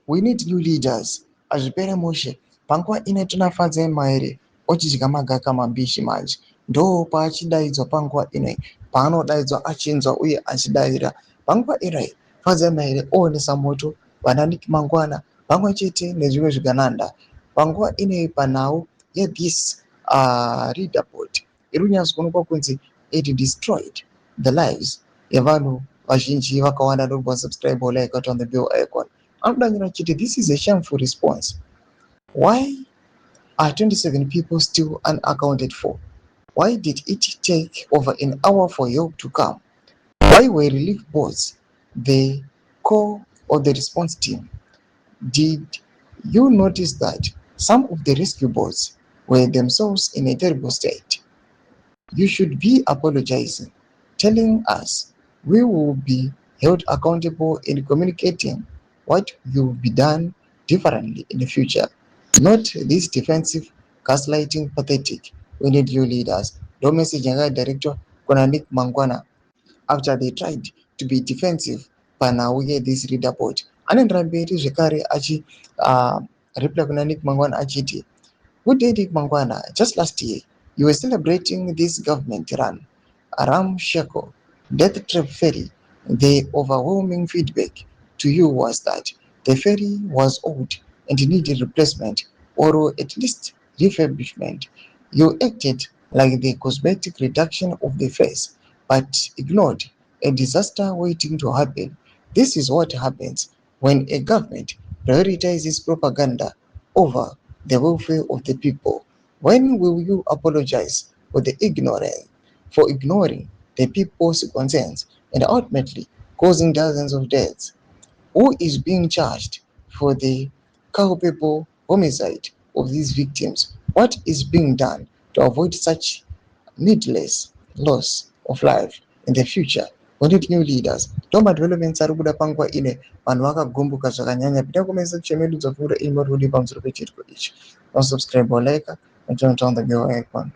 We need new leaders. Azvipere mushe. Panguva ine tinofadza ere ochidya magaka mambishi manje. Ndo paachidaidzwa panguva ine paanodaidzwa achinzwa uye achidaira. Panguva ine fadzai ere oonesa moto vana Mangwana pamwe chete nezvimwe zvigananda. Panguva ine panhau this reader board iri kunyatsoonekwa kunzi it destroyed the lives yevanhu vazhinji vakawanda. Don't subscribe or like on the bell icon. This is a shameful response. Why are 27 people still unaccounted for? Why did it take over an hour for help to come? Why were relief boards the core of the response team? Did you notice that some of the rescue boats were themselves in a terrible state? You should be apologizing, telling us we will be held accountable in communicating what will be done differently in the future. Not this defensive, gaslighting, pathetic. We need you leaders. Don't message director Konanik Mangwana after they tried to be defensive. Panauye this reader board. Anendramberi Zvikare achi reply Konanik Mangwana achiti. Good day, Nick Mangwana. Just last year, you were celebrating this government run. Aram Sheko, Death Trap Ferry. The overwhelming feedback to you was that the ferry was old and needed replacement or at least refurbishment. You acted like the cosmetic reduction of the face, but ignored a disaster waiting to happen. This is what happens when a government prioritizes propaganda over the welfare of the people. When will you apologize for ignoring the people's concerns and ultimately causing dozens of deaths? Who is being charged for the culpable homicide of these victims? What is being done to avoid such needless loss of life in the future? We need new leaders. Toma developments ari kuda panguva ine vanhu vakagumbuka zvakanyanya. Pita kumesa chemedu dzokura imo rudi pamusoro pechiriko ichi. Don't subscribe or like and turn on the bell icon.